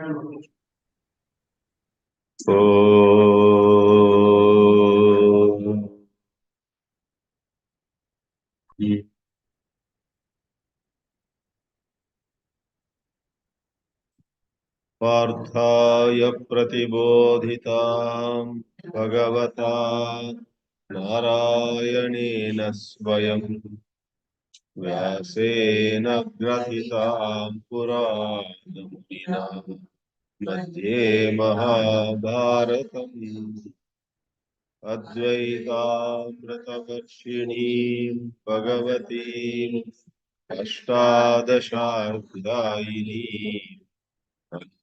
ॐ पार्थाय प्रतिबोधितां भगवता नारायणेन स्वयं व्यासेन ग्रथितां पुराणमुनिना मध्ये महाभारतम् अद्वैतामृतवर्षिणीं भगवतीम् अष्टादशाध्यायिनीम्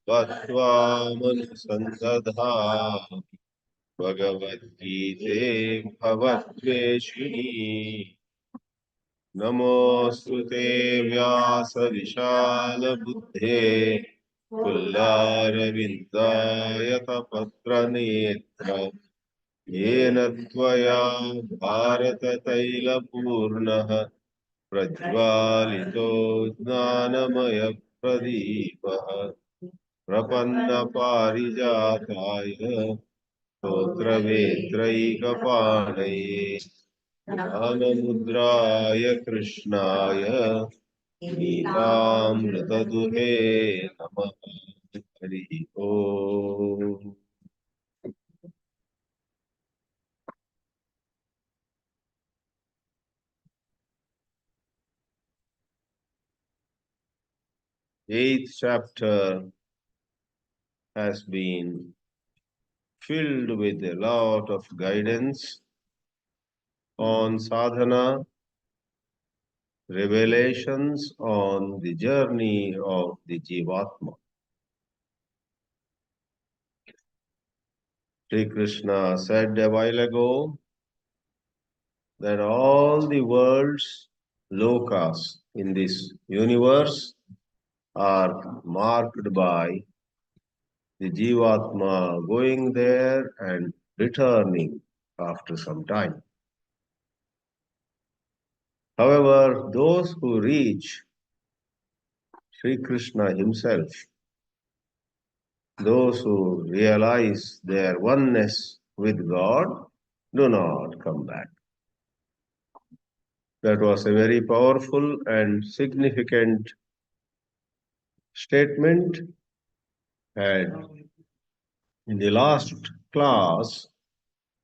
त्वामनुसन्दधामि भगवद्गीते भवद्वेषिणी नमोऽस्तु ते व्यासविशालबुद्धे पुल्लारविन्दायतपत्रनेत्र येन त्वया भारततैलपूर्णः प्रज्वालितो ज्ञानमयप्रदीपः प्रपन्नपारिजाताय स्तोत्रवेत्रैकपाणये ज्ञानमुद्राय कृष्णाय गीतामृतदुहे नमः। हरि ओम्। Eighth chapter has been filled with a lot of guidance on sadhana, revelations on the journey of the Jivatma. Sri Krishna said a while ago that all the worlds, lokas in this universe are marked by the Jivatma going there and returning after some time. However, those who reach Sri Krishna himself, those who realize their oneness with God, do not come back. That was a very powerful and significant statement. And in the last class,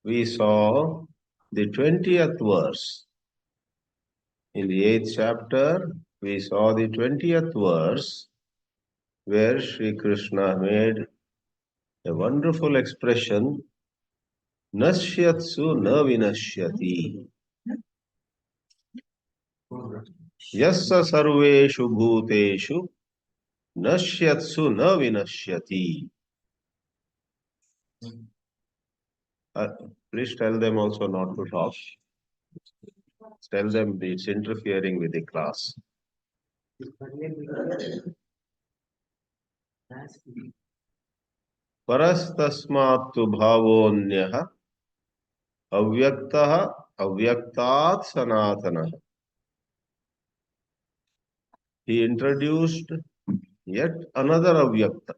we saw the 20th verse. In the 8th chapter, we saw the 20th verse where Sri Krishna made a wonderful expression, Nashyatsu na vinashyati. Yassa sarveshu bhuteshu nashyatsu na vinashyati. Please tell them also not to talk. Tell them it's interfering with the class. Parastasmattu bhavonyah avyaktaha avyaktat sanatana. He introduced yet another avyakta.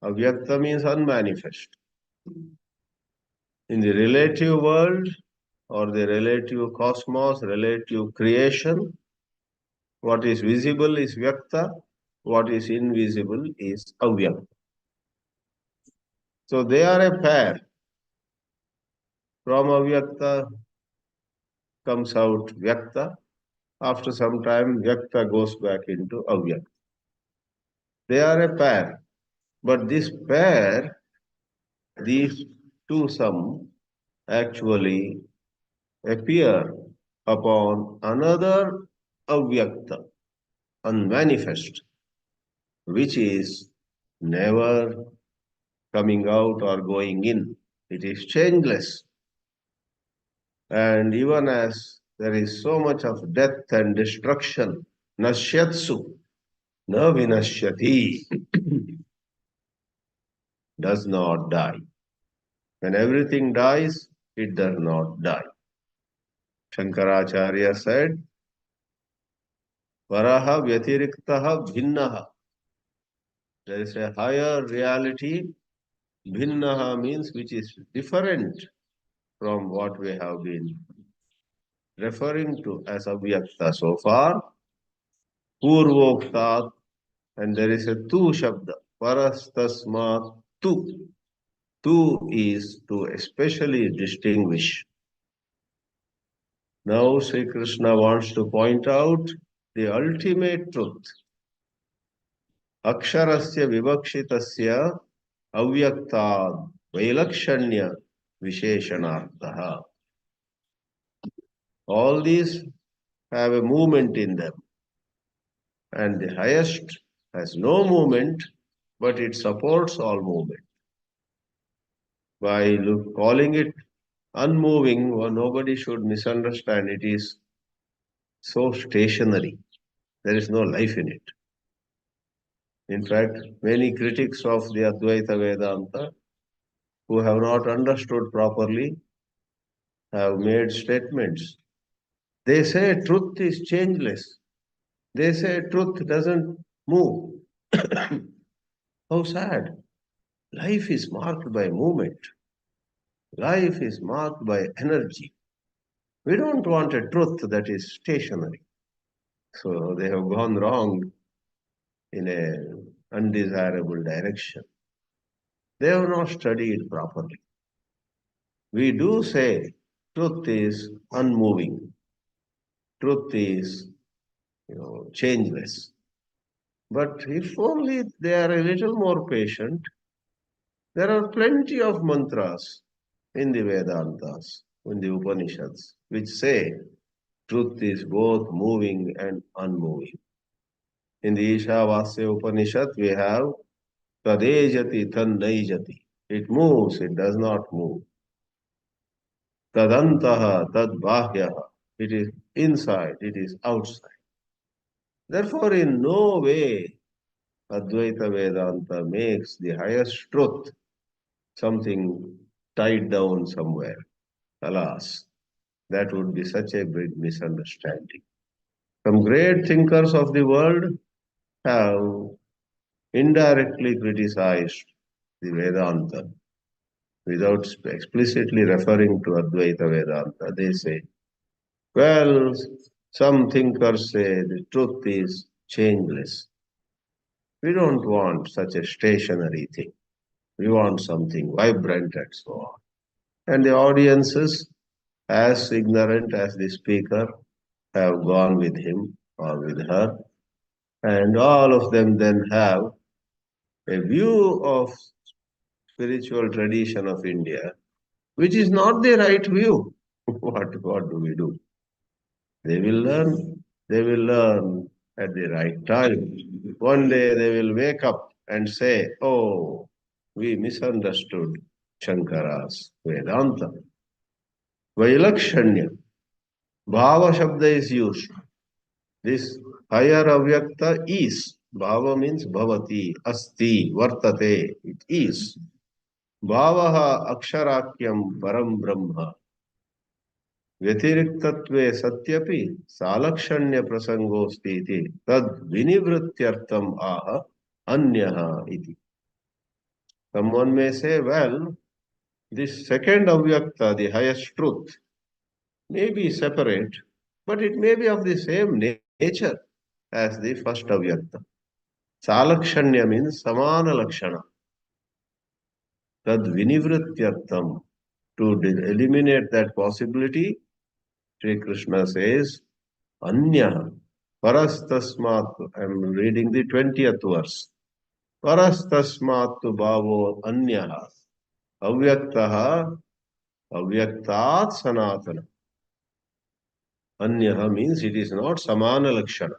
Avyakta means unmanifest. In the relative world or the relative cosmos, relative creation, what is visible is vyakta, what is invisible is avyakta. So they are a pair. From avyakta comes out vyakta. After some time, vyakta goes back into avyakta. They are a pair. But this pair, these two sum, actually appear upon another avyakta, unmanifest, which is never coming out or going in. It is changeless. And even as there is so much of death and destruction, nashyatsu, na vinashyati, does not die. When everything dies, it does not die. Shankaracharya said, Paraha vyatiriktaha bhinnaha There is a higher reality. Bhinnaha means which is different from what we have been referring to as avyakta so far. Purvoktat, and there is a tu shabda. Parastasmat tu. Tu is to especially distinguish. Now Sri Krishna wants to point out the ultimate truth. Aksharasya vivakšitasya avyaktād vailakshanya visheshanarthaha. All these have a movement in them, and the highest has no movement, but it supports all movement. By calling it unmoving, nobody should misunderstand. It is so stationary. There is no life in it. In fact, many critics of the Advaita Vedanta who have not understood properly have made statements. They say truth is changeless. They say truth doesn't move. How sad. Life is marked by movement. Life is marked by energy. We don't want a truth that is stationary. So they have gone wrong in an undesirable direction. They have not studied properly. We do say truth is unmoving. Truth is, changeless. But if only they are a little more patient, there are plenty of mantras in the Vedantas, in the Upanishads, which say truth is both moving and unmoving. In the Ishavasya Upanishad, we have Tadejati Tannaijati. It moves, it does not move. Tadantaha Tadbahyaha. It is inside, it is outside. Therefore, in no way Advaita Vedanta makes the highest truth something tied down somewhere. Alas, that would be such a big misunderstanding. Some great thinkers of the world have indirectly criticized the Vedanta without explicitly referring to Advaita Vedanta. They say, well, some thinkers say the truth is changeless. We don't want such a stationary thing. We want something vibrant and so on. And the audiences, as ignorant as the speaker, have gone with him or with her. And all of them then have a view of spiritual tradition of India, which is not the right view. What do we do? They will learn at the right time. One day they will wake up and say, oh, we misunderstood Shankara's Vedanta. Vailakshanya. Bhava Shabda is used. This higher avyakta is. Bhava means bhavati, asti, vartate. It is. Bhavaha aksharakyam param brahma. Vyatiriktatve satyapi salakshanya prasangosti iti tad vinivrityartam aha anyaha iti. Someone may say, well, this second avyakta, the highest truth, may be separate, but it may be of the same nature as the first avyakta. Salakshanya means samana lakshana. Tad vinivrityartam. To eliminate that possibility, Sri Krishna says, Anya, parastasmat, I am reading the 20th verse. Parastasmat bhavo anyaha, avyaktaha, avyaktat sanatana. Anyaha means it is not samana lakshana.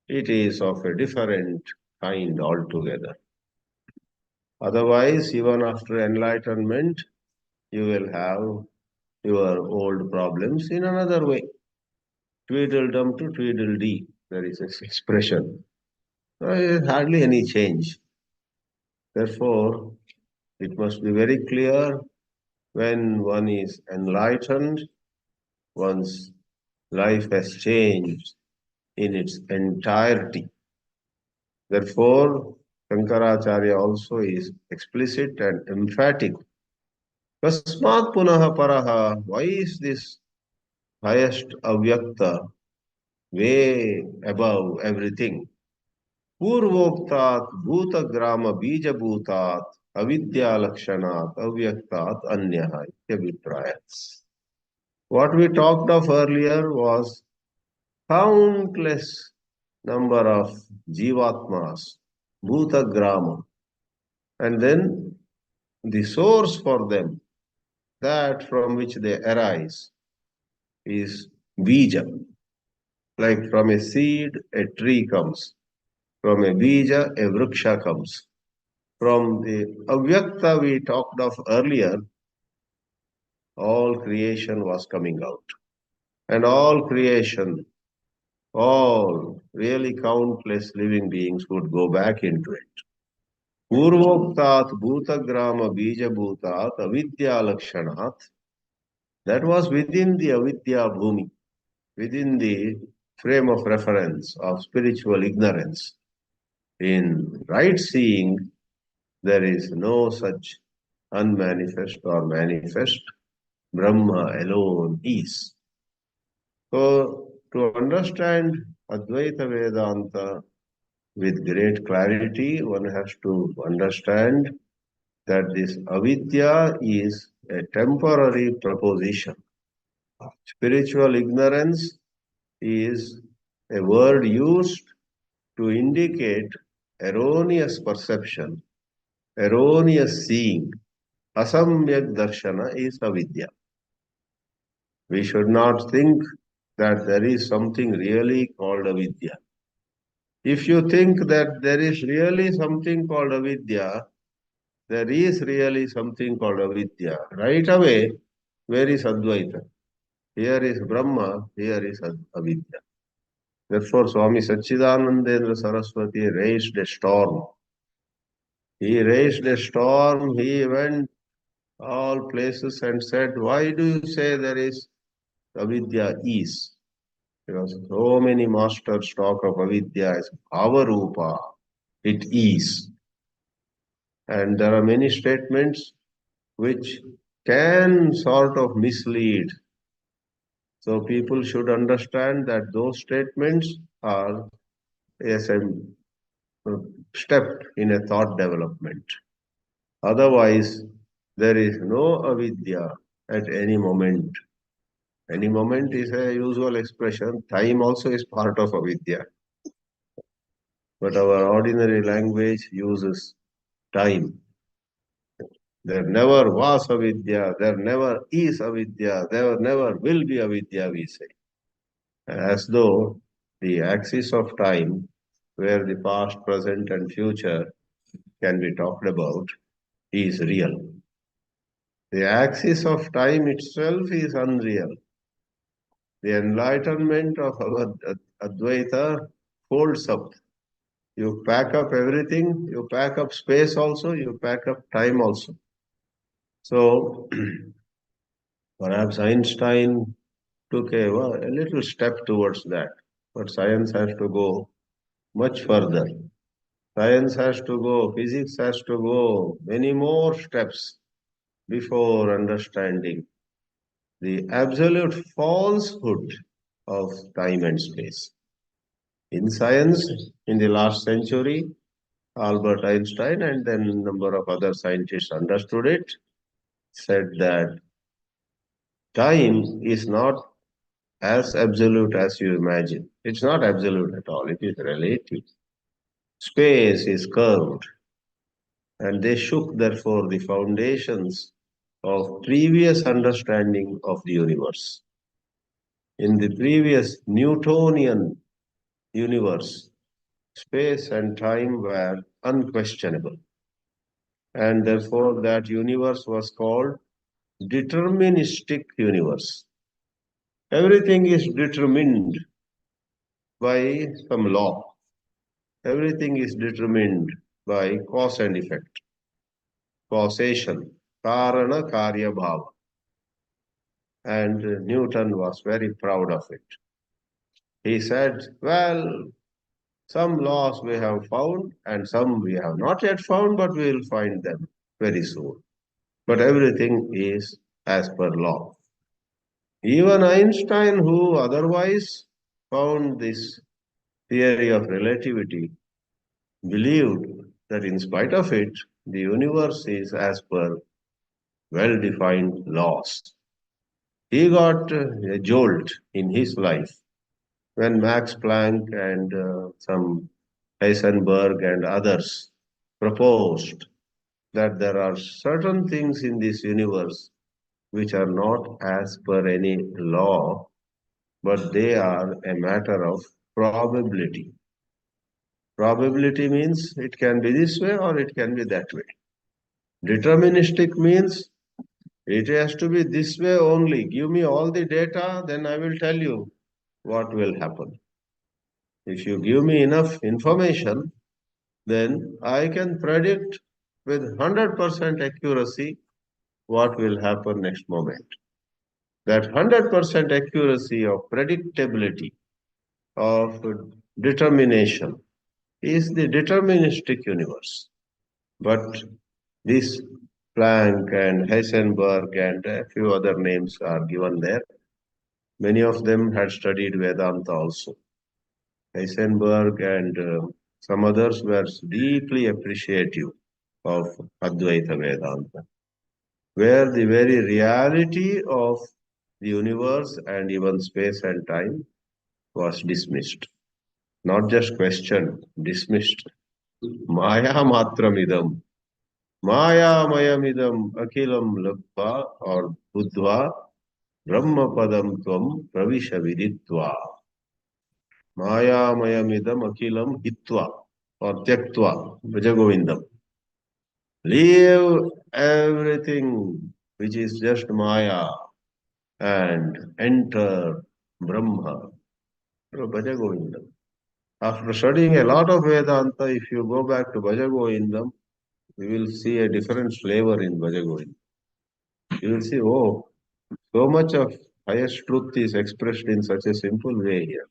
It is of a different kind altogether. Otherwise, even after enlightenment, you will have your old problems in another way. Tweedledum to Tweedledee, there is this expression. There is hardly any change. Therefore, it must be very clear when one is enlightened, one's life has changed in its entirety. Therefore, Shankaracharya also is explicit and emphatic. Tasmat punaha paraha. Why is this highest avyakta way above everything? Purvoktat bhutagrama bijabhutat avidya lakshanat avyaktat anyaha ityaviprayats. What we talked of earlier was countless number of jivatmas, bhutagrama, and then the source for them, that from which they arise, is bija. Like from a seed, a tree comes. From a bija, a vriksha comes. From the avyakta we talked of earlier, all creation was coming out. And all creation, all really countless living beings would go back into it. Purvoktat bhutagrama bija bhutat avidya lakshanat. That was within the avidya bhumi, within the frame of reference of spiritual ignorance. In right seeing, there is no such unmanifest or manifest. Brahma alone is. So, to understand Advaita Vedanta with great clarity, one has to understand that this avidya is a temporary proposition. Spiritual ignorance is a word used to indicate erroneous perception, erroneous seeing. Asamyak darshana is avidya. We should not think that there is something really called avidya. If you think that there is really something called avidya, there is really something called avidya. Right away, where is Advaita? Here is Brahma, here is avidya. Therefore, Swami Satchidanandendra Saraswati raised a storm. He raised a storm, he went all places and said, why do you say there is avidya is? Because so many masters talk of avidya as avarupa, it is. And there are many statements which can sort of mislead. So people should understand that those statements are a step in a thought development. Otherwise, there is no avidya at any moment. Any moment is a usual expression. Time also is part of avidya. But our ordinary language uses time. There never was avidya, there never is avidya, there never will be avidya, we say. As though the axis of time, where the past, present, and future can be talked about, is real. The axis of time itself is unreal. The enlightenment of our Advaita folds up. You pack up everything, you pack up space also, you pack up time also. So perhaps Einstein took a little step towards that, but science has to go much further. Science has to go, physics has to go many more steps before understanding the absolute falsehood of time and space. In science, in the last century, Albert Einstein and then a number of other scientists understood it, said that time is not as absolute as you imagine. It's not absolute at all, it is relative. Space is curved, and they shook, therefore, the foundations of previous understanding of the universe. In the previous Newtonian universe, space and time were unquestionable. And therefore, that universe was called deterministic universe. Everything is determined by some law. Everything is determined by cause and effect. Causation, karana karya bhava. And Newton was very proud of it. He said, well, Some laws we have found and some we have not yet found, but we will find them very soon. But everything is as per law. Even Einstein, who otherwise found this theory of relativity, believed that in spite of it, the universe is as per well defined laws. He got a jolt in his life when Max Planck and some Heisenberg and others proposed that there are certain things in this universe which are not as per any law, but they are a matter of probability. Probability means it can be this way or it can be that way. Deterministic means it has to be this way only. Give me all the data, then I will tell you what will happen. If you give me enough information, then I can predict with 100% accuracy what will happen next moment. That 100% accuracy of predictability, of determination, is the deterministic universe. But this Planck and Heisenberg and a few other names are given there. Many of them had studied Vedanta also. Heisenberg and some others were deeply appreciative of Advaita Vedanta, where the very reality of the universe and even space and time was dismissed. Not just questioned, dismissed. Maya matramidam. Maya mayamidam akilam labdva or buddhva brahma padam tvam pravisha viditva. Maya mayamidam akilam hitva or tyaktva Bhajagovindam. Leave everything which is just Maya and enter Brahma. Bhajagovindam. After studying a lot of Vedanta, if you go back to Bhajagovindam, you will see a different flavor in Bhajagovindam. You will see, oh, so much of highest truth is expressed in such a simple way here.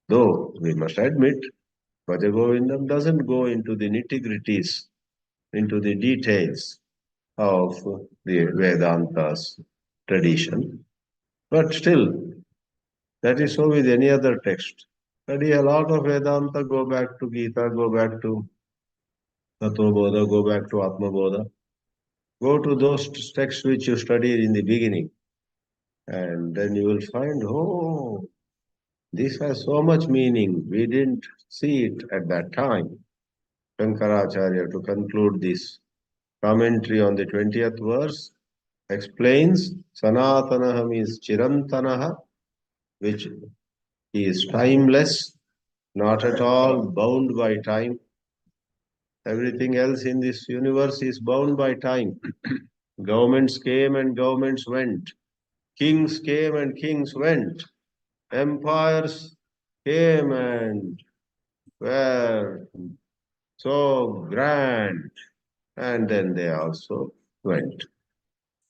Though we must admit, Bhajagovindam doesn't go into the nitty-gritties, into the details of the Vedanta's tradition. But still, that is so with any other text. Study a lot of Vedanta, go back to Gita, go back to Tattva Bodha, go back to Atma Bodha. Go to those texts which you studied in the beginning, and then you will find, oh, this has so much meaning. We didn't see it at that time. Shankaracharya, to conclude this commentary on the 20th verse, explains Sanatanaha means Chirantanaha, which is timeless, not at all bound by time. Everything else in this universe is bound by time. Governments came and governments went. Kings came and kings went. Empires came and were so grand, and then they also went.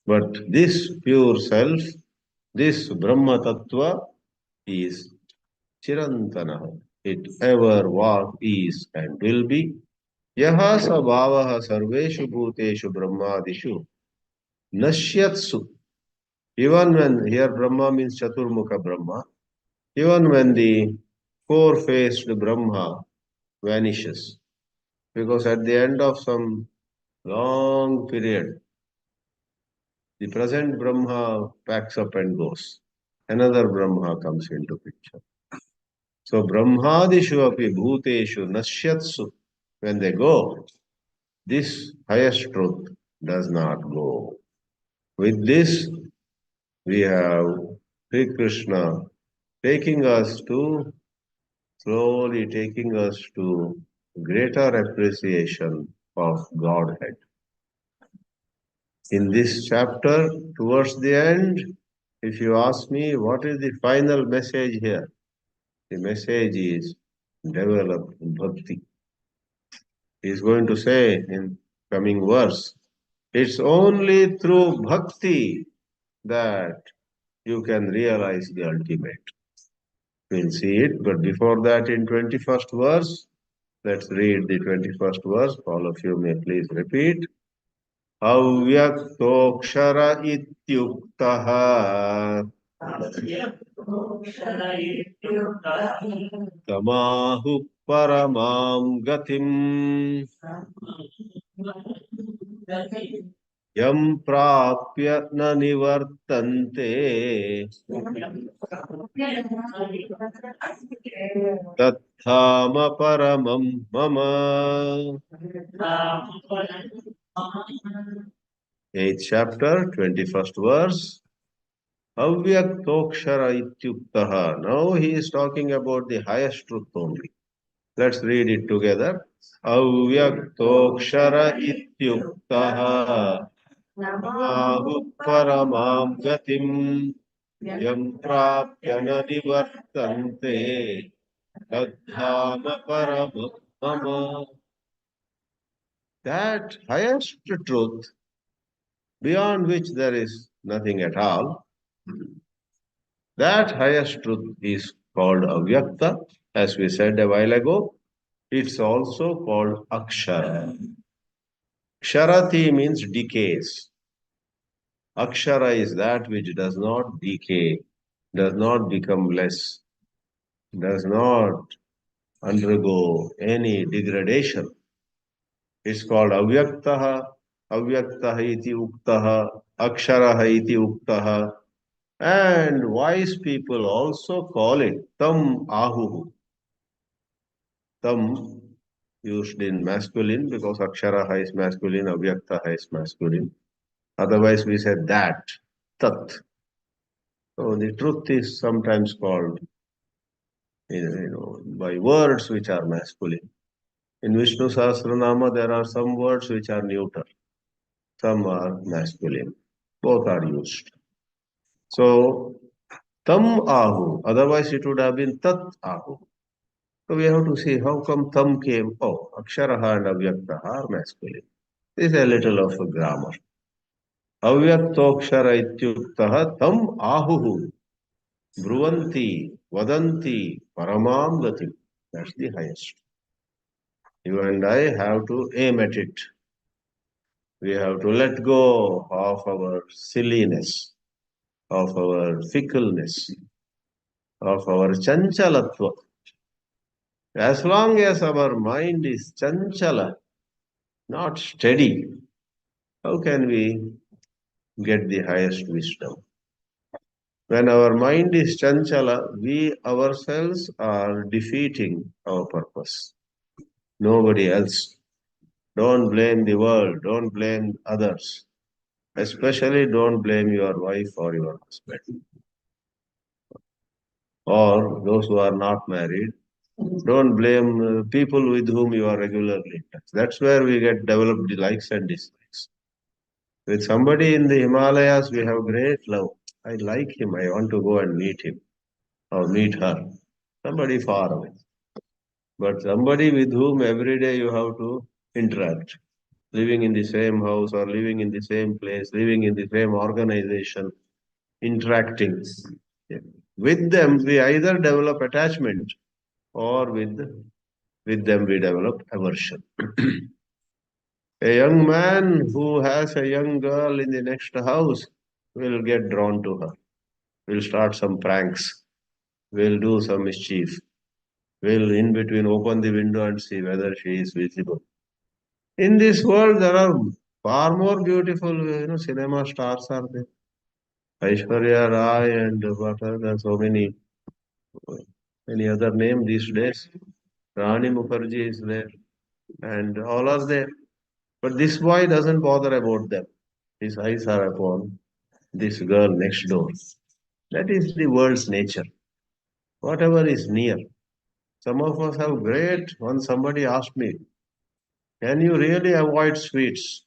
But this pure self, this Brahma Tattva, is Chirantana. It ever was, is, and will be. Yaha sabhavaha sarveshu bhuteshu brahmadishu nashyatsu. Even when, here Brahma means Chaturmukha Brahma, even when the four-faced Brahma vanishes, because at the end of some long period, the present Brahma packs up and goes. Another Brahma comes into picture. So Brahmadishu api bhuteshu nashyatsu. When they go, this highest truth does not go. With this, we have Sri Krishna slowly taking us to greater appreciation of Godhead. In this chapter, towards the end, if you ask me what is the final message here, the message is develop bhakti. He is going to say in coming verse, it's only through bhakti that you can realize the ultimate. We'll see it, but before that, in 21st verse, let's read the 21st verse. All of you may please repeat. Avyaktoksara ityuktaha tamahu paramam gatim yam prapya na nivartante tathama paramam mama. 8th chapter, 21st verse. Avyaktokshara ityuktaha. Now he is talking about the highest truth only. Let's read it together. Avyaktokshara ityuktaha mahu paramam gatim yam prapya na nivartante tadhama paramam mama. That highest truth, beyond which there is nothing at all, that highest truth is called avyakta, as we said a while ago. It's also called akshara. Ksharati means decays. Akshara is that which does not decay, does not become less, does not undergo any degradation. It's called avyaktaha, avyaktaha iti uktaha, aksharaha iti uktaha. And wise people also call it tam ahuhu. Tam used in masculine because aksharaha is masculine, avyaktaha is masculine. Otherwise we said that, tat. So the truth is sometimes called by words which are masculine. In Vishnu Sahasranama there are some words which are neuter, some are masculine. Both are used. So tam ahu, otherwise it would have been tat ahu. So we have to see how come tam came. Oh, aksharaha and avyaktaha are masculine. This is a little of a grammar. Avyaktokshara ityuktaha tam ahuhu bruvanti vadanti paramam gatim. That's the highest. You and I have to aim at it. We have to let go of our silliness, of our fickleness, of our chanchalatva. As long as our mind is chanchala, not steady, how can we get the highest wisdom? When our mind is chanchala, we ourselves are defeating our purpose. Nobody else. Don't blame the world. Don't blame others. Especially don't blame your wife or your husband. Or those who are not married. Don't blame people with whom you are regularly in touch. That's where we get developed the likes and dislikes. With somebody in the Himalayas, we have great love. I like him. I want to go and meet him or meet her. Somebody far away. But somebody with whom every day you have to interact, living in the same house or living in the same place, living in the same organization, interacting. With them, we either develop attachment or with them we develop aversion. A young man who has a young girl in the next house will get drawn to her, will start some pranks, will do some mischief, will in between open the window and see whether she is visible. In this world, there are far more beautiful, cinema stars are there. Aishwarya Rai and what are there? So many, any other name these days? Rani Mukherjee is there, and all are there. But this boy doesn't bother about them. His eyes are upon this girl next door. That is the world's nature. Whatever is near. Some of us have great. Once somebody asked me, can you really avoid sweets?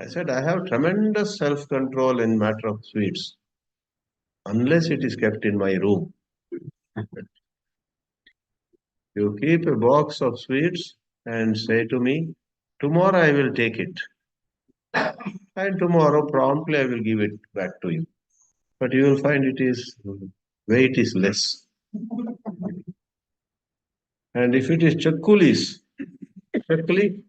I said, I have tremendous self-control in matter of sweets, unless it is kept in my room. You keep a box of sweets and say to me, tomorrow I will take it. And tomorrow promptly I will give it back to you. But you will find weight is less. And if it is chakkulis, chakli,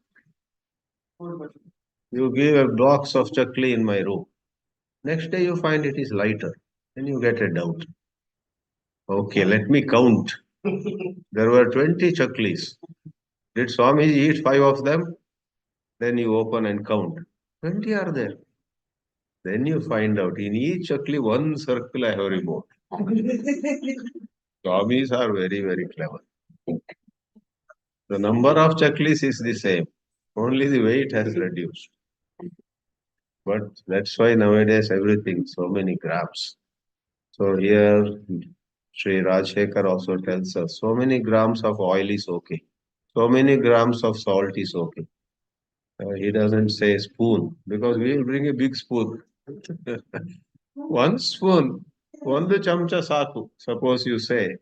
you give a box of chakli in my room. Next day you find it is lighter. Then you get a doubt. Okay, let me count. There were 20 chaklis. Did Swami eat 5 of them? Then you open and count. 20 are there. Then you find out in each chakli one circle I have removed. Swamis are very, very clever. The number of chaklis is the same. Only the weight has reduced. But that's why nowadays everything, so many grams. So here Sri Rajshekar also tells us so many grams of oil is okay. So many grams of salt is okay. He doesn't say spoon because we will bring a big spoon. One spoon, one chamcha saku, suppose you say.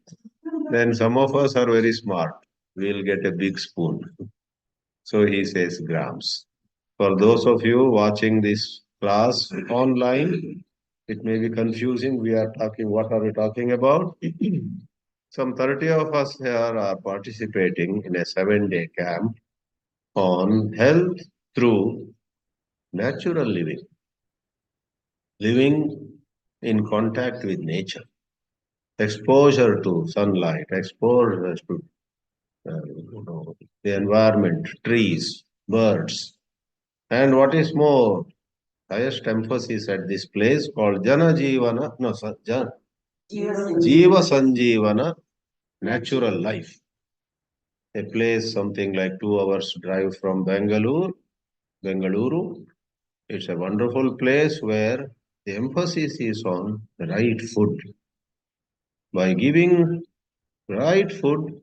Then some of us are very smart. We'll get a big spoon. So he says grams. For those of you watching this class online, it may be confusing. We are talking, what are we talking about? Some 30 of us here are participating in a 7-day camp on health through natural living, living in contact with nature, exposure to sunlight, exposure to the environment, trees, birds, and what is more, highest emphasis at this place called Jana Jivana, no, Jiva Sanjivana, natural life. A place something like 2 hours drive from Bengaluru. It's a wonderful place where the emphasis is on the right food. By giving right food,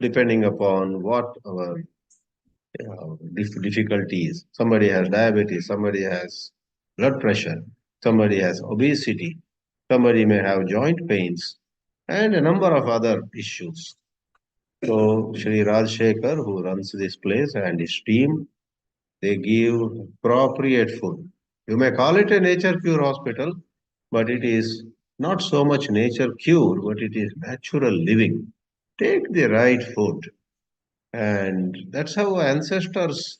depending upon what our difficulties. Somebody has diabetes, somebody has blood pressure, somebody has obesity, somebody may have joint pains, and a number of other issues. So Sri Rajshekar, who runs this place, and his team, they give appropriate food. You may call it a nature cure hospital, but it is not so much nature cure, but it is natural living. Take the right food. And that's how ancestors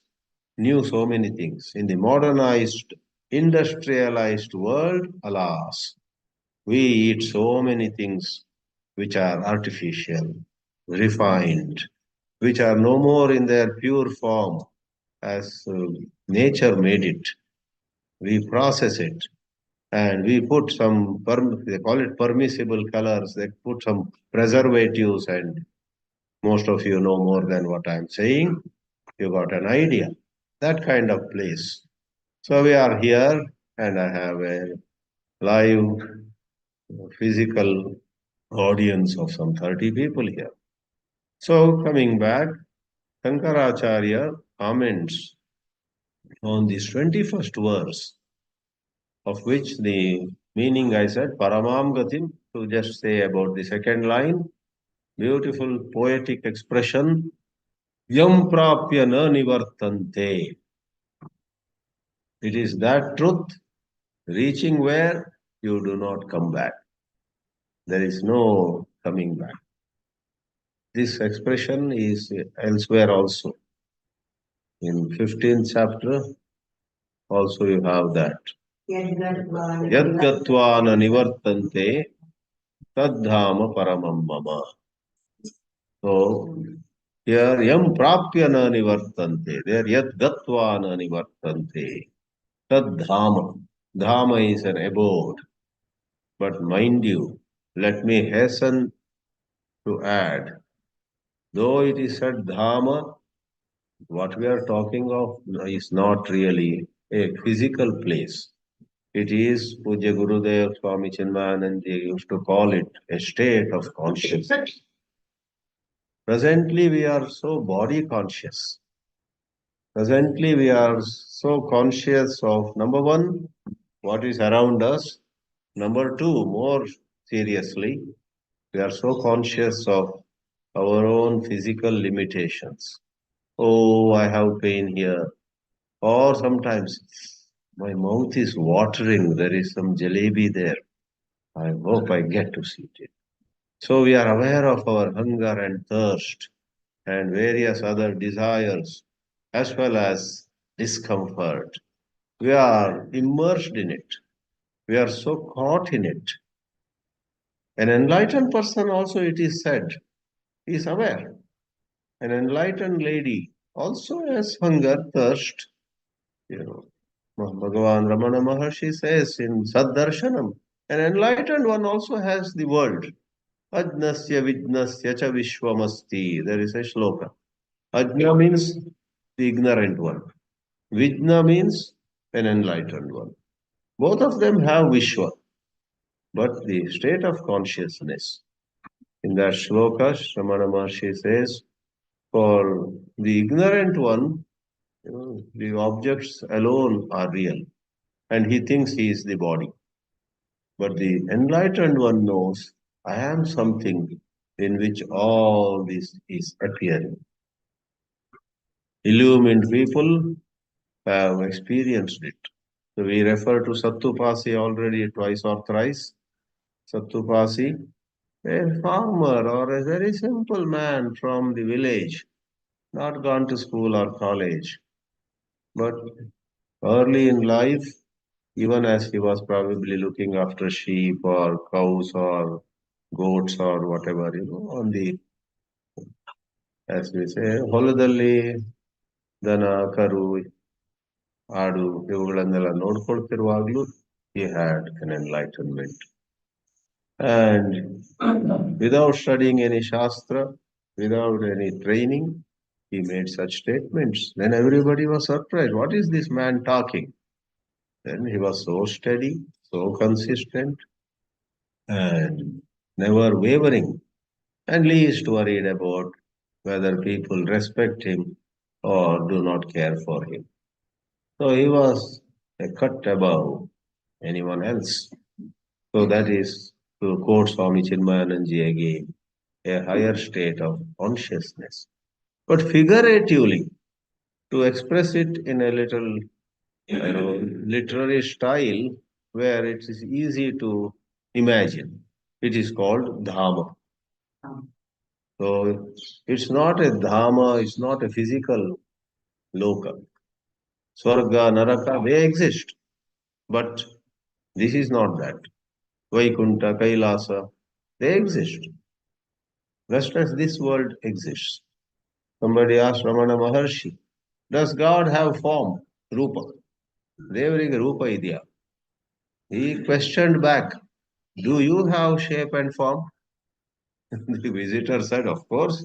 knew so many things. In the modernized, industrialized world, alas, we eat so many things which are artificial, refined, which are no more in their pure form as nature made it. We process it and we put some, they call it permissible colors, they put some preservatives, and most of you know more than what I'm saying. You got an idea. That kind of place. So we are here, and I have a live physical audience of some 30 people here. So coming back, Shankaracharya comments on this 21st verse, of which the meaning I said, Paramam Gatim, to just say about the second line, beautiful poetic expression, Yam Prapya Na Nivartante. It is that truth, reaching where you do not come back. There is no coming back. This expression is elsewhere also. In 15th chapter, also you have that. Yad gatvana nivartante tadhama paramam mama. So here yam prapya na nivartante. There yad gatvana nivartante. Tadhama. Dhama is an abode. But mind you, let me hasten to add, though it is said Dhamma, what we are talking of is not really a physical place. It is, Puja Gurudev Swami Chinmayananda used to call it a state of consciousness. Presently, we are so body conscious. Presently, we are so conscious of number one, what is around us. Number two, more seriously, we are so conscious of our own physical limitations. Oh, I have pain here. Or sometimes my mouth is watering. There is some jalebi there. I hope I get to see it. So we are aware of our hunger and thirst and various other desires as well as discomfort. We are immersed in it. We are so caught in it. An enlightened person also, it is said, is aware. An enlightened lady also has hunger, thirst. You know, Bhagavan Ramana Maharshi says in Saddarshanam, an enlightened one also has the world. Ajnasya Vijnasya Cha Vishwamasti. There is a shloka. Ajna means the ignorant one. Vijna means an enlightened one. Both of them have Vishwa, but the state of consciousness. In that shloka, Ramana Maharshi says, for the ignorant one, the objects alone are real, and he thinks he is the body. But the enlightened one knows, I am something in which all this is appearing. Illumined people have experienced it. So we refer to Sattupasi already twice or thrice. Sattupasi, a farmer or a very simple man from the village, not gone to school or college, but early in life, even as he was probably looking after sheep or cows or goats or whatever, on the, as we say, ಹೊಲದಲ್ಲಿ ದನ ಕರು ಆಡು ಇವುಗಳನ್ನೆಲ್ಲ ನೋಡ್ಕೊಳ್ತಿರುವಾಗ್ಲೂ he had an enlightenment. And without studying any shastra, without any training, he made such statements. Then everybody was surprised. What is this man talking? Then he was so steady, so consistent, and never wavering, and least worried about whether people respect him or do not care for him. So he was a cut above anyone else. So that is, to quote Swami Chinmayananji again, a higher state of consciousness. But figuratively, to express it in a little literary style where it is easy to imagine, it is called Dhamma. So it's not a Dhamma, it's not a physical loka. Swarga, Naraka, they exist. But this is not that. Vaikunta, Kailasa, they exist. Just as this world exists. Somebody asked Ramana Maharshi, does God have form? Rupa. Devariga Rupa idya. He questioned back, do you have shape and form? The visitor said, of course.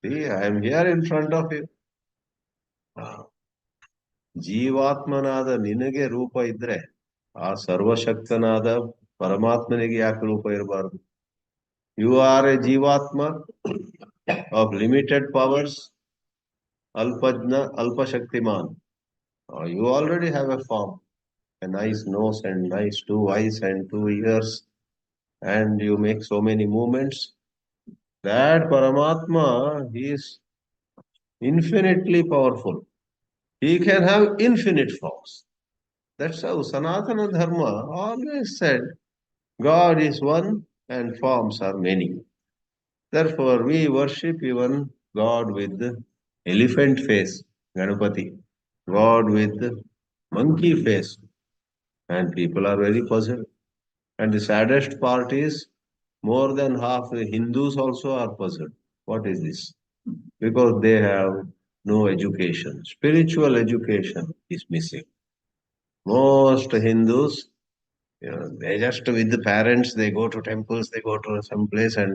See, I am here in front of you. ಜೀವಾತ್ಮನಾದ ನಿನಗೆ ರೂಪ ಇದ್ರೆ ಆ ಸರ್ವಶಕ್ತನಾದ ಪರಮಾತ್ಮನಿಗೆ ಯಾಕೆ ರೂಪ ಇರಬಾರದು? You are a ಜೀವಾತ್ಮ ಆಫ್ ಲಿಮಿಟೆಡ್ ಪವರ್ಸ್, ಅಲ್ಪಜ್ಞ ಅಲ್ಪಶಕ್ತಿಮಾನ್. You already have a form, a nice nose and nice two eyes and two ears, and you make so many movements. That Paramatma, he is infinitely powerful. He can have infinite forms. That's how Sanatana Dharma always said, God is one and forms are many. Therefore, we worship even God with the elephant face, Ganapati, God with the monkey face, and people are very puzzled. And the saddest part is, more than half the Hindus also are puzzled. What is this? Because they have no education. Spiritual education is missing. Most Hindus, they just with the parents, they go to temples, they go to some place and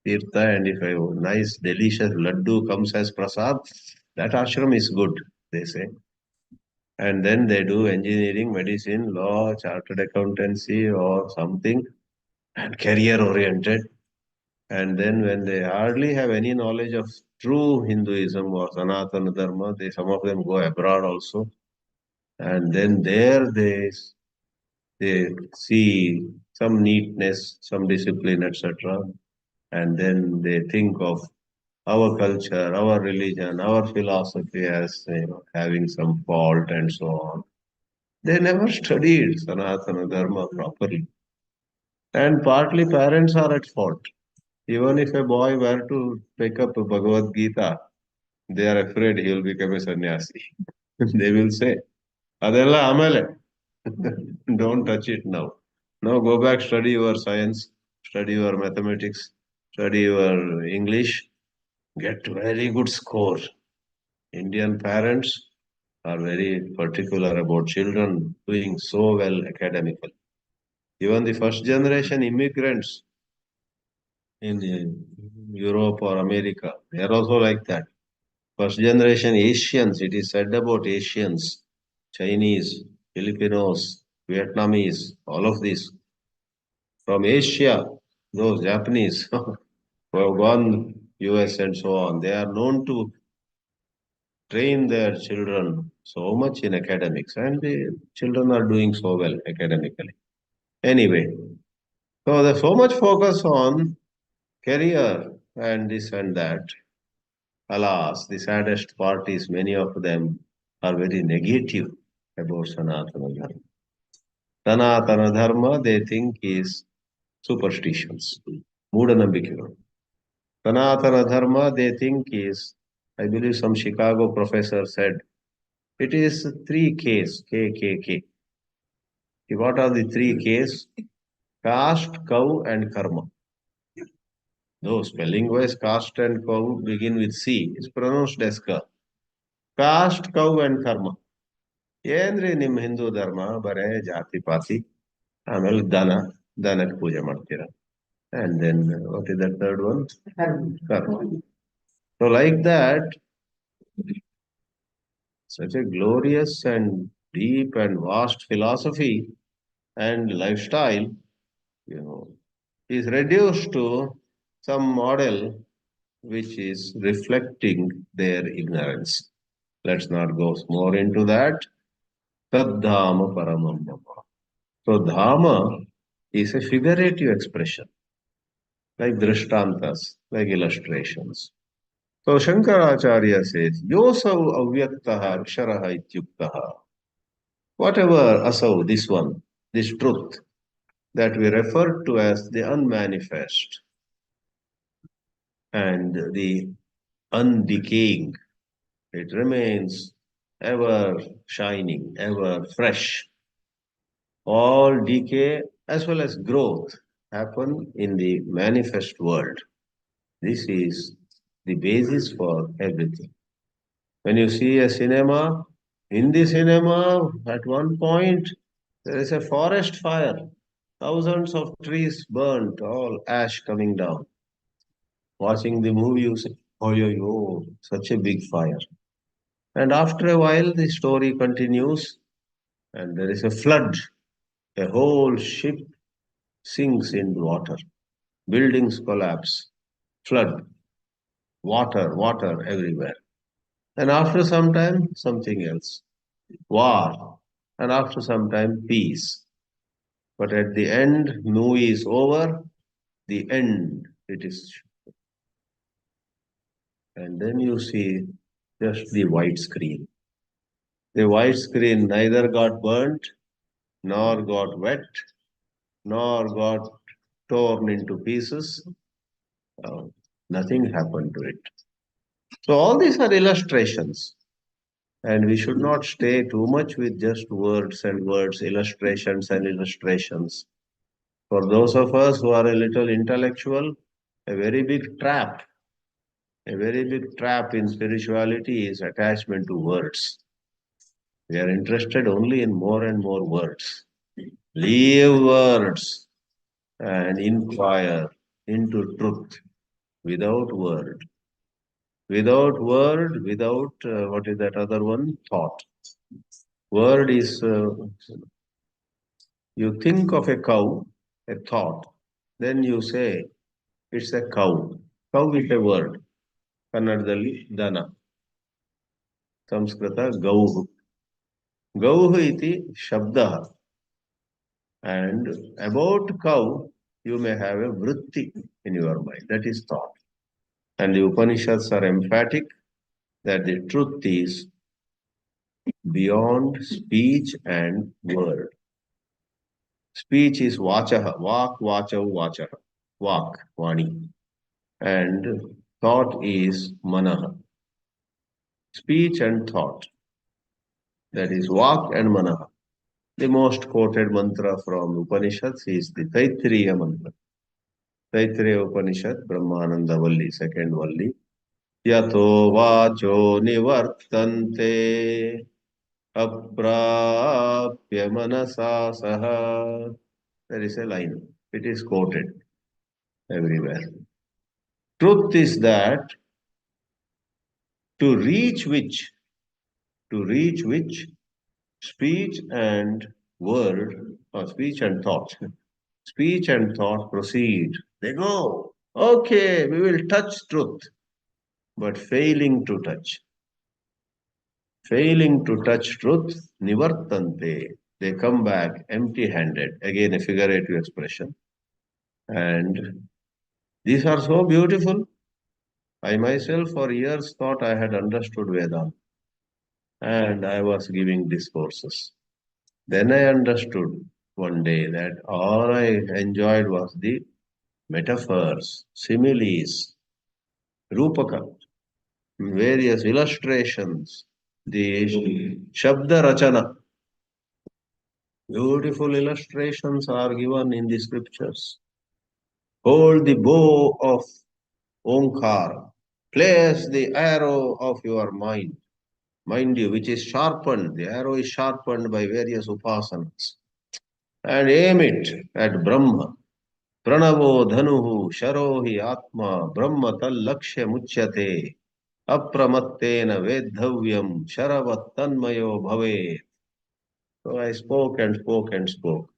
tirtha, and if a nice, delicious laddu comes as prasad, that ashram is good, they say. And then they do engineering, medicine, law, chartered accountancy, or something, and career oriented. And then when they hardly have any knowledge of true Hinduism or Sanatana Dharma, some of them go abroad also. And then there they see some neatness, some discipline, etc. And then they think of our culture, our religion, our philosophy as having some fault and so on. They never studied Sanatana Dharma properly. And partly parents are at fault. Even if a boy were to pick up a Bhagavad Gita, they are afraid he will become a sannyasi. They will say, Adella amale. Don't touch it now. Now go back, study your science, study your mathematics, study your English, get very good score. Indian parents are very particular about children doing so well academically. Even the first generation immigrants in Europe or America, they are also like that. First generation Asians, it is said about Asians, Chinese, Filipinos, Vietnamese, all of these. From Asia, those Japanese who have gone US and so on, they are known to train their children so much in academics, and the children are doing so well academically. Anyway, so there's so much focus on career and this and that. Alas, the saddest part is many of them are very negative about Sanatana Dharma. Sanatana Dharma, they think is superstitions, Moodanambikulu. Sanatana Dharma, they think is, I believe some Chicago professor said, it is three Ks, K, K, K. What are the three Ks? Caste, cow, and karma. No, spelling wise, caste and cow begin with C. It's pronounced as ka. Caste, cow, and karma. ಏನ್ರಿ ನಿಮ್ಮ ಹಿಂದೂ ಧರ್ಮ ಬರೇ ಜಾತಿ ಪಾತಿ ಆಮೇಲೆ ದನಕ್ಕೆ ಪೂಜೆ ಮಾಡ್ತೀರ and then what is the third one? Karma. So like that, such a glorious and deep and vast philosophy and lifestyle, you know, is reduced to some model which is reflecting their ignorance. Let's not go more into that. Tadhama paramam mama. So dhamma is a figurative expression, like drishtantas, like illustrations. So Shankaracharya says, Yosau avyaktaha aksharaha ityuktaha. Whatever asau, this one, this truth that we refer to as the unmanifest and the undecaying, it remains ever shining, ever fresh. All decay as well as growth happen in the manifest world. This is the basis for everything. When you see a cinema, in the cinema, at one point, there is a forest fire. Thousands of trees burnt, all ash coming down. Watching the movie, you say, oh, such a big fire. And after a while, the story continues, and there is a flood. A whole ship sinks in water. Buildings collapse. Flood. Water everywhere. And after some time, something else. War. And after some time, peace. But at the end, movie is over. The end, it is. And then you see just the white screen. The white screen neither got burnt, nor got wet, nor got torn into pieces. Nothing happened to it. So all these are illustrations. And we should not stay too much with just words and words, illustrations and illustrations. For those of us who are a little intellectual, a very big trap in spirituality is attachment to words. We are interested only in more and more words. Leave words and inquire into truth without word. Without word, without, what is that other one? Thought. Word is, you think of a cow, a thought. Then you say, it's a cow. Cow is a word. Kannadadalli dana. Samskrita gauhu. Gauhu iti shabda. And about cow, you may have a vritti in your mind. That is thought. And the Upanishads are emphatic that the truth is beyond speech and word. Speech is vachaha, vak, vachav, vachaha, vak, vani. And thought is manaha. Speech and thought. That is vak and manaha. The most quoted mantra from Upanishads is the Taittiriya mantra. Taittiriya Upanishad, Brahmananda Valli, second Valli. Yato vacho nivartante aprapya manasa saha. There is a line. It is quoted everywhere. Truth is that to reach which, speech and word, or speech and thought, speech and thought proceed. They go, okay, we will touch truth, but failing to touch truth, nivartante, they come back empty-handed. Again, a figurative expression. And these are so beautiful. I myself for years thought I had understood Vedanta, and I was giving discourses. Then I understood one day that all I enjoyed was the metaphors, similes, rupaka, various illustrations, the Shabda Rachana. Beautiful illustrations are given in the scriptures. Hold the bow of Omkar. Place the arrow of your mind you, which is sharpened. The arrow is sharpened by various upasanas. And aim it at Brahma. Pranavo dhanuhu sharohi atma brahma tal lakshya muchyate apramattena vedhavyam sharavat tanmayo bhave. So I spoke and spoke and spoke.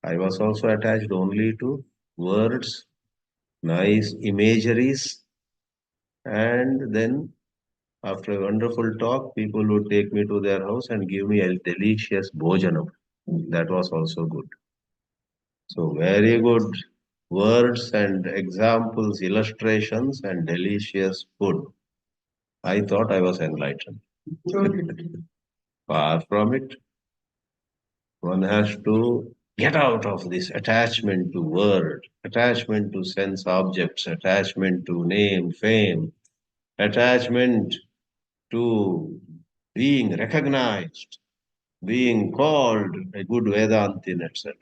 I was also attached only to words, nice imageries, and then after a wonderful talk, people would take me to their house and give me a delicious bhojanam. That was also good. So very good words and examples, illustrations, and delicious food. I thought I was enlightened. Far from it. One has to get out of this attachment to word, attachment to sense objects, attachment to name, fame, attachment to being recognized, being called a good Vedantin, etc.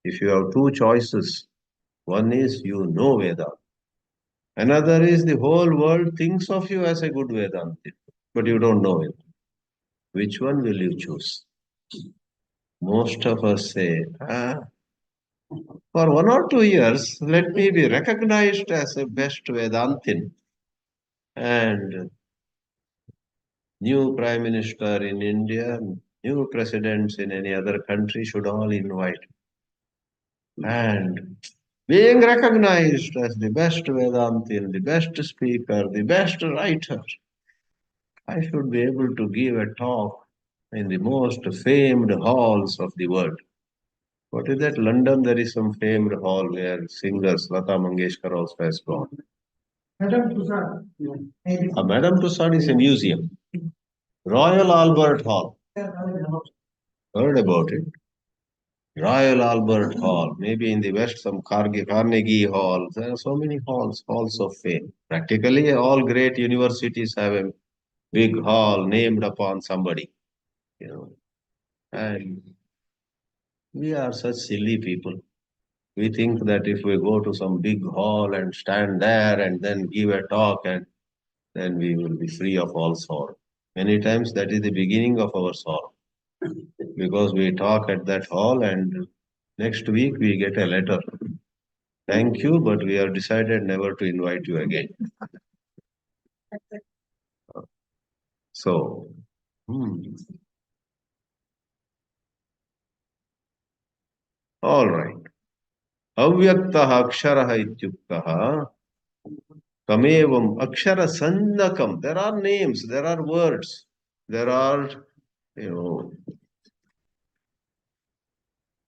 If you have two choices, one is you know Vedanta, another is the whole world thinks of you as a good Vedantin, but you don't know it. Which one will you choose? Most of us say, for 1 or 2 years, let me be recognized as a best Vedantin. And new Prime Minister in India, new presidents in any other country should all invite. And being recognized as the best Vedantin, the best speaker, the best writer, I should be able to give a talk in the most famed halls of the world. What is that? London, there is some famed hall where singers, Lata Mangeshkar also has gone. Madame Tussauds. Madame Tussauds is a museum. Royal Albert Hall. Heard about it? Royal Albert Hall. Maybe in the West, some Carnegie Hall. There are so many halls of fame. Practically all great universities have a big hall named upon somebody. You know, and we are such silly people. We think that if we go to some big hall and stand there and then give a talk, and then we will be free of all sorrow. Many times that is the beginning of our sorrow, because we talk at that hall and next week we get a letter. Thank you, but we have decided never to invite you again. So, all right. Avyaktaha aksharaha ityuktaha kamevam akshara sandakam. There are names, there are words, there are, you know,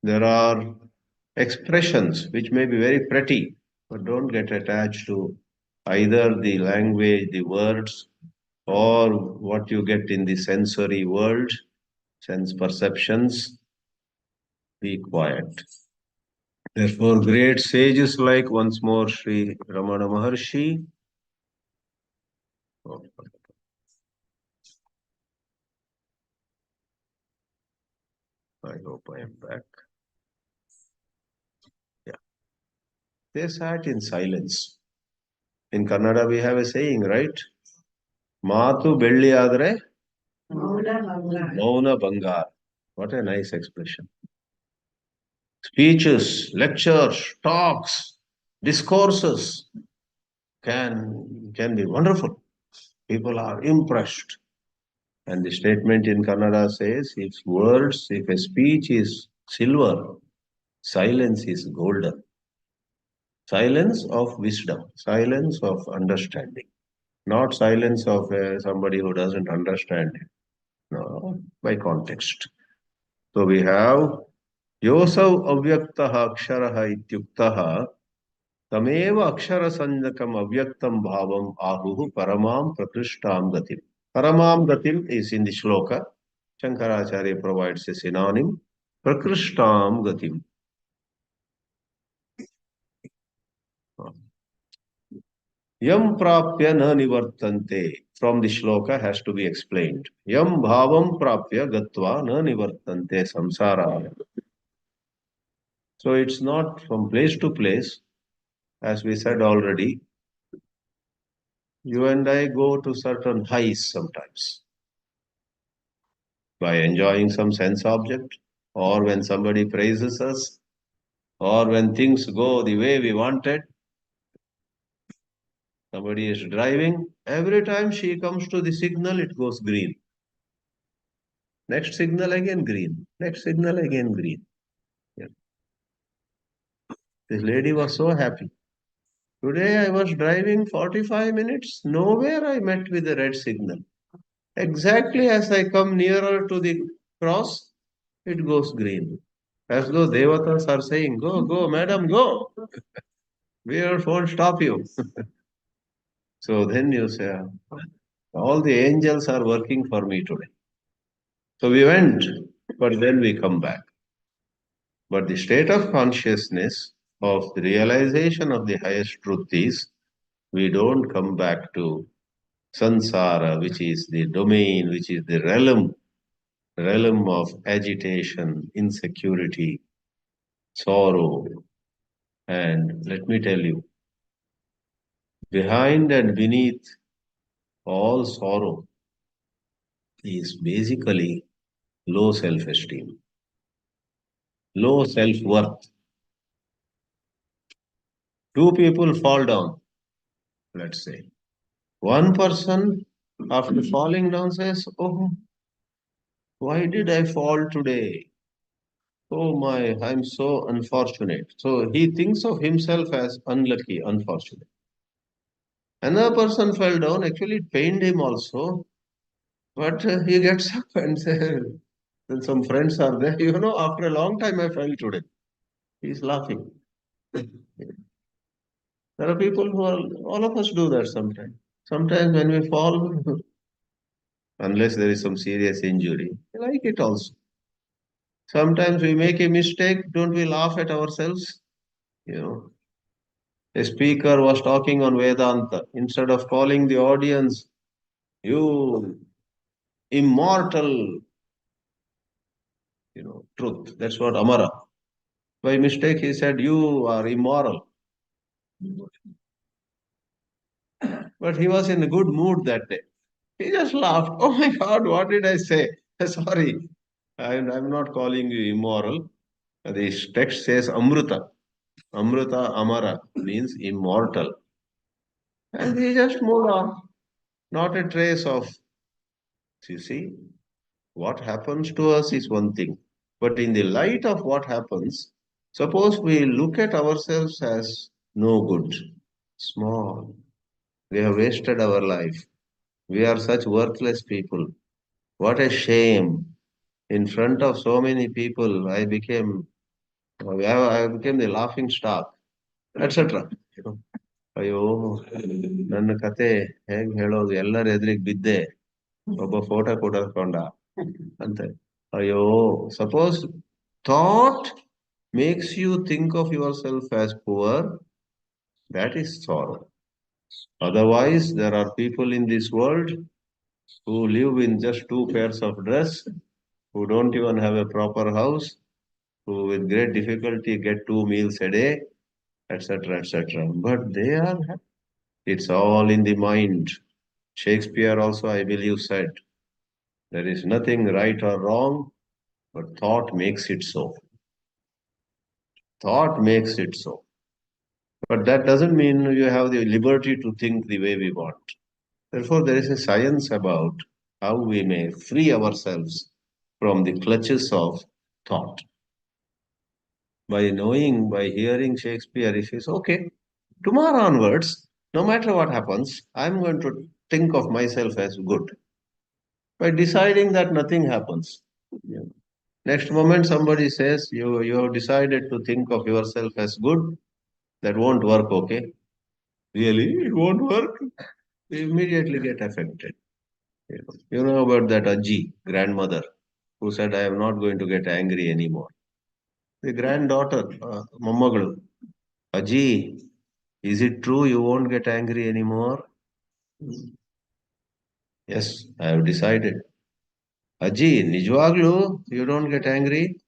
there are expressions which may be very pretty, but don't get attached to either the language, the words, or what you get in the sensory world, sense perceptions. be quiet. Therefore, great sages like once more Sri Ramana Maharshi. Oh, I hope I am back. Yeah. They sat in silence. In Kannada, we have a saying, right? Matu belli adre, mauna bangar. What a nice expression. Speeches, lectures, talks, discourses can be wonderful. People are impressed. And the statement in Kannada says, if a speech is silver, silence is golden. Silence of wisdom, silence of understanding, not silence of somebody who doesn't understand it. No, by context. So we have Yosav avyaktaha aksharaha ityuktaha tameva akshara sanjakam avyaktam bhavam ahuhu paramam prakrishtam gatim. Paramam gatim is in the shloka. Shankaracharya provides a synonym. Prakrishtam gatim. Yam prapya na nivartante. From the shloka has to be explained. Yam bhavam prapya gatva na nivartante samsara. So it's not from place to place. As we said already, you and I go to certain highs sometimes by enjoying some sense object, or when somebody praises us, or when things go the way we wanted. Somebody is driving, every time she comes to the signal, it goes green. Next signal again green. Next signal again green. Yeah. This lady was so happy. Today I was driving 45 minutes. Nowhere I met with a red signal. Exactly as I come nearer to the cross, it goes green. As though devatas are saying, go, go, madam, go. We won't stop you. So then you say, all the angels are working for me today. So we went, but then we come back. But the state of consciousness of the realization of the highest truth is we don't come back to sansara, which is the domain, which is the realm of agitation, insecurity, sorrow. And let me tell you, behind and beneath all sorrow is basically low self-esteem, low self-worth. Two people fall down, let's say. One person, after falling down, says, oh, why did I fall today? Oh my, I'm so unfortunate. So he thinks of himself as unlucky, unfortunate. Another person fell down, actually it pained him also, but he gets up and says, then some friends are there, after a long time I fell today. He's laughing. There are people who are, all of us do that sometimes. Sometimes when we fall, unless there is some serious injury, we like it also. Sometimes we make a mistake, don't we laugh at ourselves? You know, a speaker was talking on Vedanta. Instead of calling the audience, you immortal, truth. That's what Amara. By mistake, he said, you are immoral. But he was in a good mood that day. He just laughed. Oh my God, what did I say? Sorry, I'm not calling you immoral. The text says Amrita. Amrita Amara means immortal. And he just moved on. Not a trace of, you see, what happens to us is one thing. But in the light of what happens, suppose we look at ourselves as no good, small. We have wasted our life. We are such worthless people. What a shame. In front of so many people, I became the laughing stock, etc. ಅಯ್ಯೋ ನನ್ನ ಕತೆ ಹೇಗ್ ಹೇಳೋದು ಎಲ್ಲರ ಎದುರಿಗೆ ಬಿದ್ದೆ ಒಬ್ಬ photo ಕೊಡಕೊಂಡ ಅಂತ ಅಯ್ಯೋ suppose thought makes you think of yourself as poor, that is sorrow. Otherwise, there are people in this world who live in just two pairs of dress, who don't even have a proper house, who with great difficulty get 2 meals a day, etc., etc. But they are happy. It's all in the mind. Shakespeare also, I believe, said, there is nothing right or wrong, but thought makes it so. Thought makes it so. But that doesn't mean you have the liberty to think the way we want. Therefore, there is a science about how we may free ourselves from the clutches of thought. By knowing, by hearing Shakespeare, he says, okay, tomorrow onwards, no matter what happens, I'm going to think of myself as good. By deciding that nothing happens. Yeah. Next moment, somebody says, you have decided to think of yourself as good. That won't work, okay? Really? It won't work? We immediately get affected. You know about that Ajji, grandmother, who said, I am not going to get angry anymore. The granddaughter, Mommagalu, Ajji, is it true you won't get angry anymore? Yes, I have decided. Ajji, Nijwaglu, you don't get angry?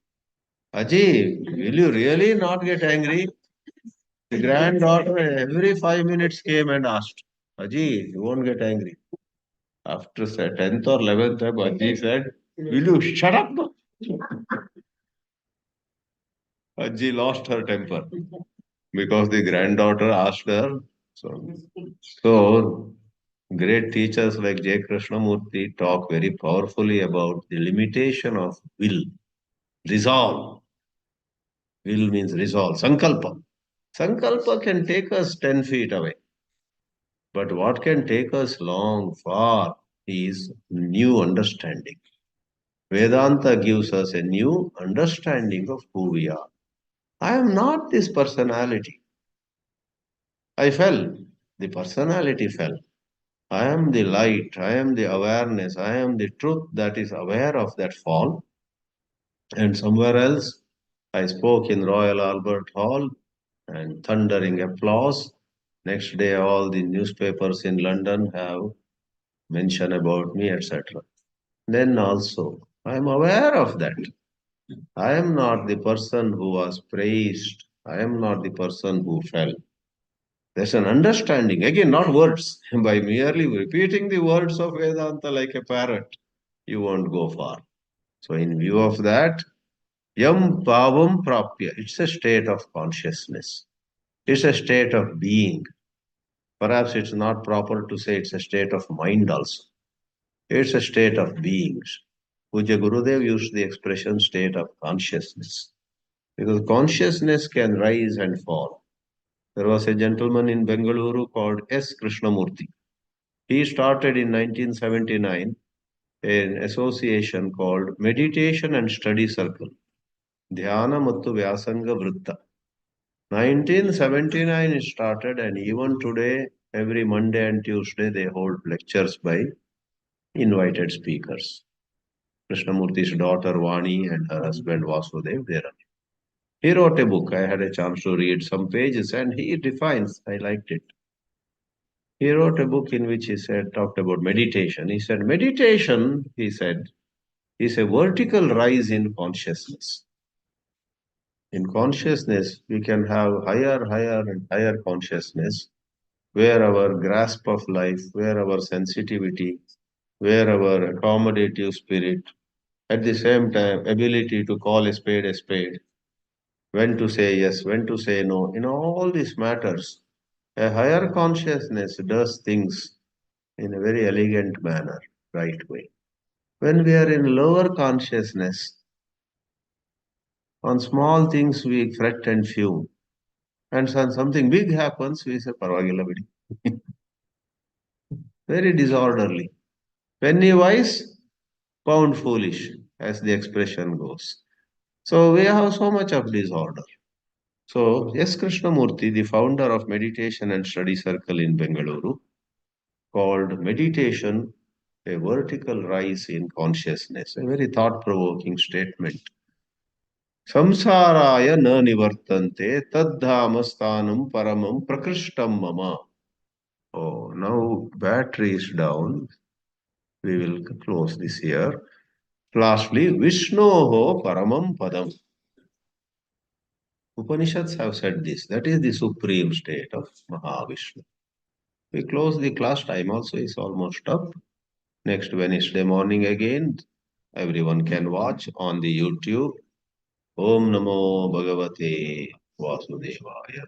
Ajji, will you really not get angry? The granddaughter every 5 minutes came and asked, Ajji, you won't get angry. After 10th or 11th time, Ajji said, will you shut up? Ajji lost her temper because the granddaughter asked her. So great teachers like J. Krishnamurti talk very powerfully about the limitation of will, resolve. Will means resolve, sankalpa. Sankalpa can take us 10 feet away. But what can take us long, far is new understanding. Vedanta gives us a new understanding of who we are. I am not this personality. I fell. The personality fell. I am the light. I am the awareness. I am the truth that is aware of that fall. And somewhere else, I spoke in Royal Albert Hall and thundering applause. Next day, all the newspapers in London have mention about me, etc. Then also, I am aware of that. I am not the person who was praised. I am not the person who fell. There's an understanding, again, not words. By merely repeating the words of Vedanta like a parrot, you won't go far. So, in view of that, yam bhavam prapya, it's a state of consciousness. It's a state of being. Perhaps it's not proper to say it's a state of mind also. It's a state of beings. Puja Gurudev used the expression state of consciousness. Because consciousness can rise and fall. There was a gentleman in Bengaluru called S. Krishnamurti. He started in 1979 an association called Meditation and Study Circle, Dhyana Mattu Vyasanga Vritta. 1979 it started, and even today, every Monday and Tuesday, they hold lectures by invited speakers. Krishnamurti's daughter Vani and her husband Vasudev, they run. He wrote a book. I had a chance to read some pages, and he defines, I liked it. He wrote a book in which he said, talked about meditation. He said, meditation, he said, is a vertical rise in consciousness. In consciousness, we can have higher and higher consciousness, where our grasp of life, where our sensitivity, where our accommodative spirit, at the same time, ability to call a spade, when to say yes, when to say no, in all these matters, a higher consciousness does things in a very elegant manner, right way. When we are in lower consciousness, on small things we fret and fume. And when something big happens, we say, Parvagila Vidi. Very disorderly. Penny wise, pound foolish, as the expression goes. So we have so much of disorder. So, S. Krishnamurti, the founder of Meditation and Study Circle in Bengaluru, called meditation a vertical rise in consciousness, a very thought provoking statement. samsaraya na nivartante taddhama sthanam paramam prakrushtam mama. Oh, now battery is down. We will close this here. Lastly, Vishnoho paramam padam. Upanishads have said this. That is the supreme state of Mahavishnu. We close the class. Time also is almost up. Next Wednesday morning again, everyone can watch on the YouTube. Om Namo Bhagavate Vasudevaya.